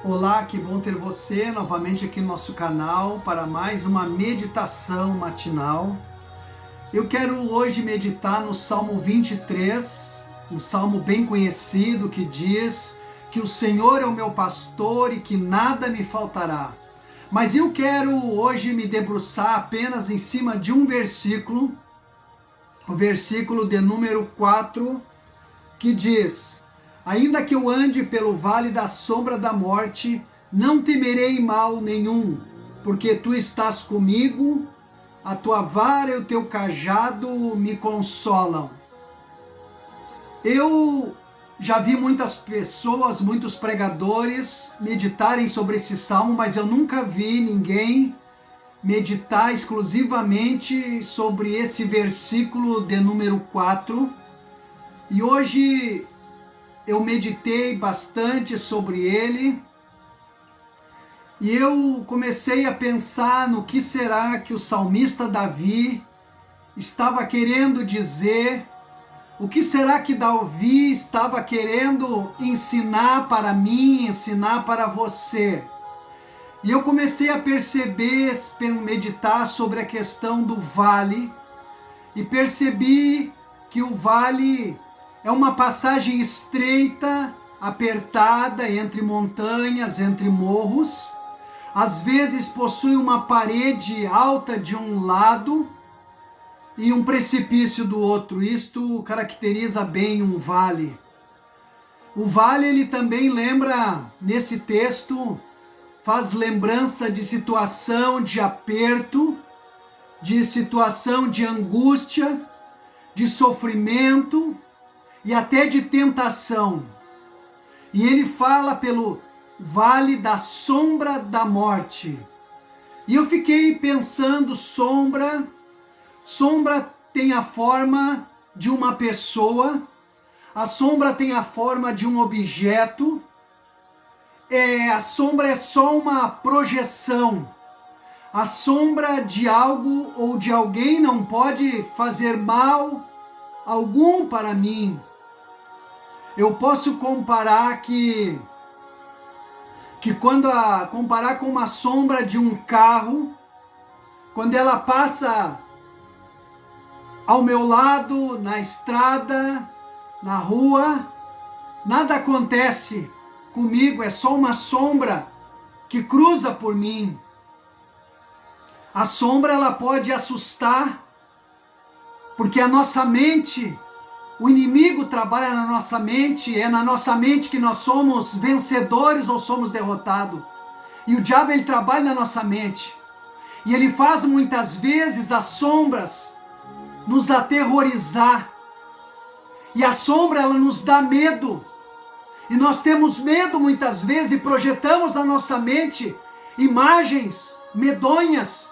Olá, que bom ter você novamente aqui no nosso canal para mais uma meditação matinal. Eu quero hoje meditar no Salmo 23, um salmo bem conhecido que diz que o Senhor é o meu pastor e que nada me faltará. Mas eu quero hoje me debruçar apenas em cima de um versículo, o versículo de número 4, que diz: ainda que eu ande pelo vale da sombra da morte, não temerei mal nenhum, porque tu estás comigo, a tua vara e o teu cajado me consolam. Eu já vi muitas pessoas, muitos pregadores meditarem sobre esse salmo, mas eu nunca vi ninguém meditar exclusivamente sobre esse versículo de número 4. E hoje eu meditei bastante sobre ele e eu comecei a pensar no que será que o salmista Davi estava querendo dizer, o que será que Davi estava querendo ensinar para mim, ensinar para você. E eu comecei a perceber, meditar sobre a questão do vale, e percebi que o vale é uma passagem estreita, apertada, entre montanhas, entre morros. Às vezes possui uma parede alta de um lado e um precipício do outro. Isto caracteriza bem um vale. O vale, ele também lembra, nesse texto, faz lembrança de situação de aperto, de situação de angústia, de sofrimento e até de tentação. E ele fala pelo vale da sombra da morte. E eu fiquei pensando, sombra tem a forma de uma pessoa, a sombra tem a forma de um objeto, a sombra é só uma projeção. A sombra de algo ou de alguém não pode fazer mal algum para mim. Eu posso comparar comparar com uma sombra de um carro, quando ela passa ao meu lado, na estrada, na rua, nada acontece comigo, é só uma sombra que cruza por mim. A sombra, ela pode assustar, porque a nossa mente, o inimigo trabalha na nossa mente, é na nossa mente que nós somos vencedores ou somos derrotados. E o diabo, ele trabalha na nossa mente. E ele faz muitas vezes as sombras nos aterrorizar. E a sombra, ela nos dá medo. E nós temos medo muitas vezes e projetamos na nossa mente imagens medonhas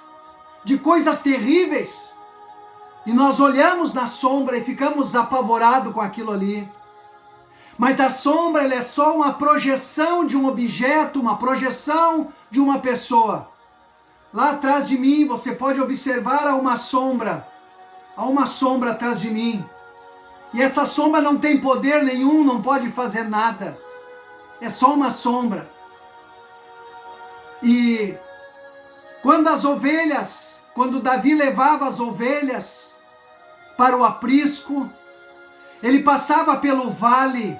de coisas terríveis. E nós olhamos na sombra e ficamos apavorados com aquilo ali. Mas a sombra, ela é só uma projeção de um objeto, uma projeção de uma pessoa. Lá atrás de mim, você pode observar há uma sombra atrás de mim. E essa sombra não tem poder nenhum, não pode fazer nada. É só uma sombra. E quando Davi levava as ovelhas para o aprisco, ele passava pelo vale.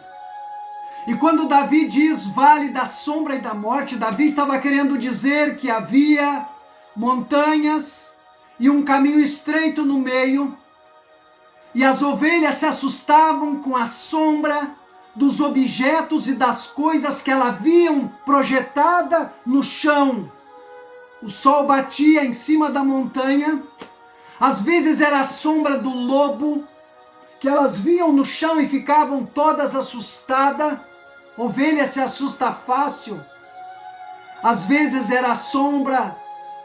E quando Davi diz vale da sombra e da morte, Davi estava querendo dizer que havia montanhas e um caminho estreito no meio, e as ovelhas se assustavam com a sombra dos objetos e das coisas que elas viam projetada no chão. O sol batia em cima da montanha, às vezes era a sombra do lobo, que elas viam no chão e ficavam todas assustadas. Ovelha se assusta fácil. Às vezes era a sombra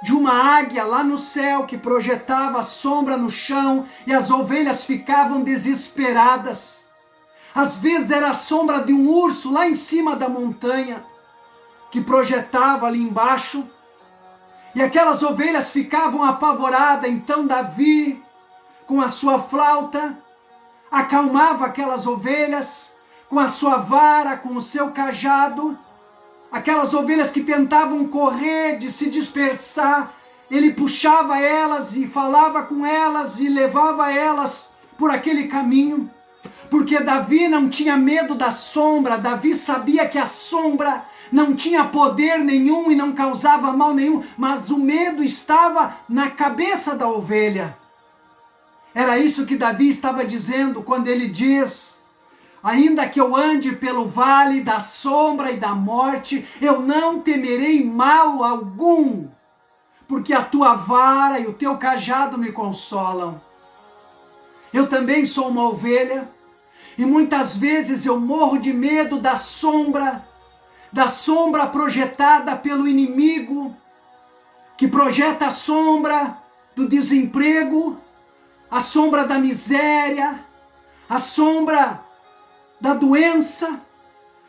de uma águia lá no céu, que projetava a sombra no chão, e as ovelhas ficavam desesperadas. Às vezes era a sombra de um urso lá em cima da montanha, que projetava ali embaixo, e aquelas ovelhas ficavam apavoradas. Então Davi, com a sua flauta, acalmava aquelas ovelhas, com a sua vara, com o seu cajado, aquelas ovelhas que tentavam correr, de se dispersar, ele puxava elas e falava com elas e levava elas por aquele caminho. Porque Davi não tinha medo da sombra, Davi sabia que a sombra não tinha poder nenhum e não causava mal nenhum, mas o medo estava na cabeça da ovelha. Era isso que Davi estava dizendo quando ele diz: ainda que eu ande pelo vale da sombra e da morte, eu não temerei mal algum, porque a tua vara e o teu cajado me consolam. Eu também sou uma ovelha, e muitas vezes eu morro de medo da sombra projetada pelo inimigo, que projeta a sombra do desemprego, a sombra da miséria, a sombra da doença.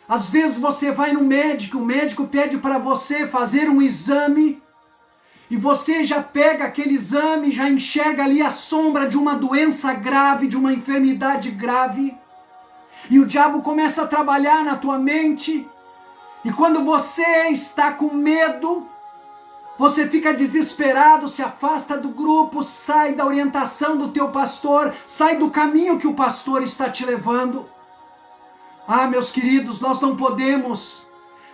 Às vezes você vai no médico, o médico pede para você fazer um exame, e você já pega aquele exame, já enxerga ali a sombra de uma doença grave, de uma enfermidade grave, e o diabo começa a trabalhar na tua mente, e quando você está com medo, você fica desesperado, se afasta do grupo, sai da orientação do teu pastor, sai do caminho que o pastor está te levando. Ah, meus queridos, nós não podemos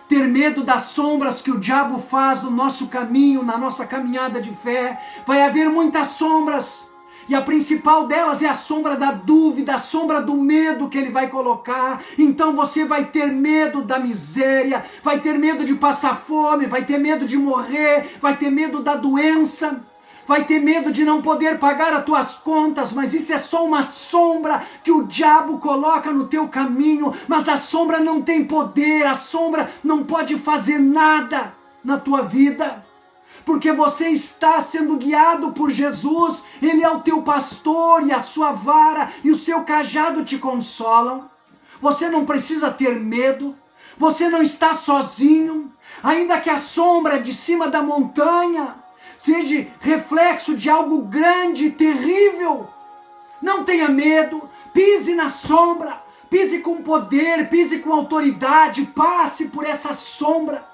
ter medo das sombras que o diabo faz no nosso caminho, na nossa caminhada de fé. Vai haver muitas sombras, e a principal delas é a sombra da dúvida, a sombra do medo que ele vai colocar. Então você vai ter medo da miséria, vai ter medo de passar fome, vai ter medo de morrer, vai ter medo da doença, vai ter medo de não poder pagar as tuas contas, mas isso é só uma sombra que o diabo coloca no teu caminho. Mas a sombra não tem poder, a sombra não pode fazer nada na tua vida, porque você está sendo guiado por Jesus. Ele é o teu pastor, e a sua vara e o seu cajado te consolam. Você não precisa ter medo, você não está sozinho, ainda que a sombra de cima da montanha seja reflexo de algo grande e terrível. Não tenha medo, pise na sombra, pise com poder, pise com autoridade, passe por essa sombra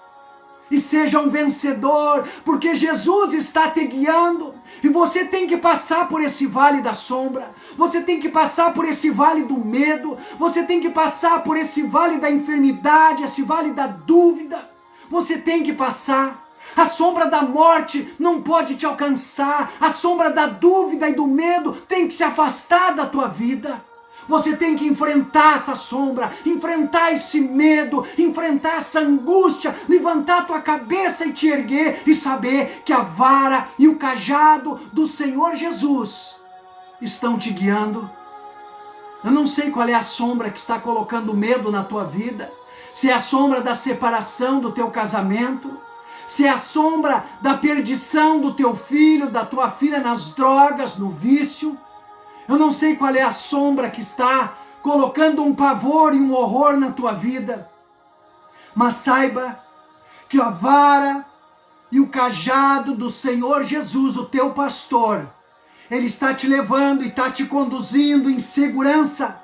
e seja um vencedor, porque Jesus está te guiando. E você tem que passar por esse vale da sombra, você tem que passar por esse vale do medo, você tem que passar por esse vale da enfermidade, esse vale da dúvida, você tem que passar. A sombra da morte não pode te alcançar, a sombra da dúvida e do medo tem que se afastar da tua vida. Você tem que enfrentar essa sombra, enfrentar esse medo, enfrentar essa angústia, levantar a tua cabeça e te erguer e saber que a vara e o cajado do Senhor Jesus estão te guiando. Eu não sei qual é a sombra que está colocando medo na tua vida, se é a sombra da separação do teu casamento, se é a sombra da perdição do teu filho, da tua filha nas drogas, no vício. Eu não sei qual é a sombra que está colocando um pavor e um horror na tua vida, mas saiba que a vara e o cajado do Senhor Jesus, o teu pastor, ele está te levando e está te conduzindo em segurança.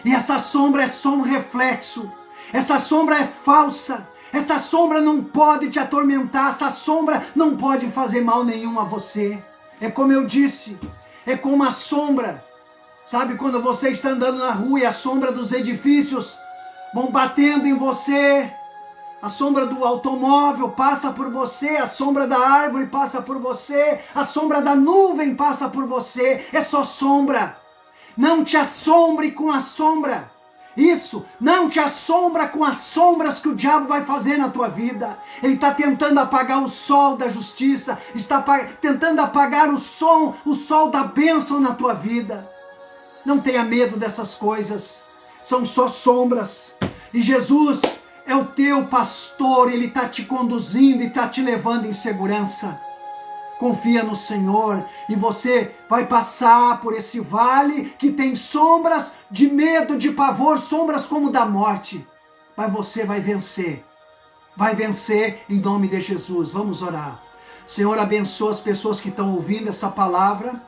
E essa sombra é só um reflexo, essa sombra é falsa, essa sombra não pode te atormentar, essa sombra não pode fazer mal nenhum a você. É como eu disse, é como a sombra, sabe quando você está andando na rua e a sombra dos edifícios vão batendo em você, a sombra do automóvel passa por você, a sombra da árvore passa por você, a sombra da nuvem passa por você, é só sombra. Não te assombre com a sombra. Isso, não te assombra com as sombras que o diabo vai fazer na tua vida. Ele está tentando apagar o sol da justiça, está tentando apagar o sol da bênção na tua vida. Não tenha medo dessas coisas, são só sombras. E Jesus é o teu pastor, ele está te conduzindo e está te levando em segurança. Confia no Senhor e você vai passar por esse vale que tem sombras de medo, de pavor, sombras como da morte. Mas você vai vencer em nome de Jesus. Vamos orar. Senhor, abençoa as pessoas que estão ouvindo essa palavra.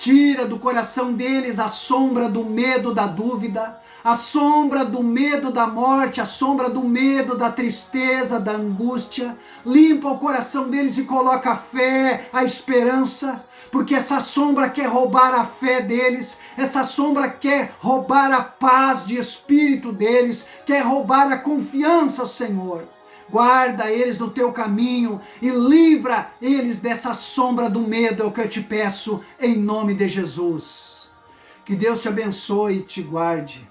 Tira do coração deles a sombra do medo, da dúvida, a sombra do medo da morte, a sombra do medo da tristeza, da angústia. Limpa o coração deles e coloca a fé, a esperança, porque essa sombra quer roubar a fé deles, essa sombra quer roubar a paz de espírito deles, quer roubar a confiança, Senhor. Guarda eles no teu caminho e livra eles dessa sombra do medo, é o que eu te peço, em nome de Jesus. Que Deus te abençoe e te guarde.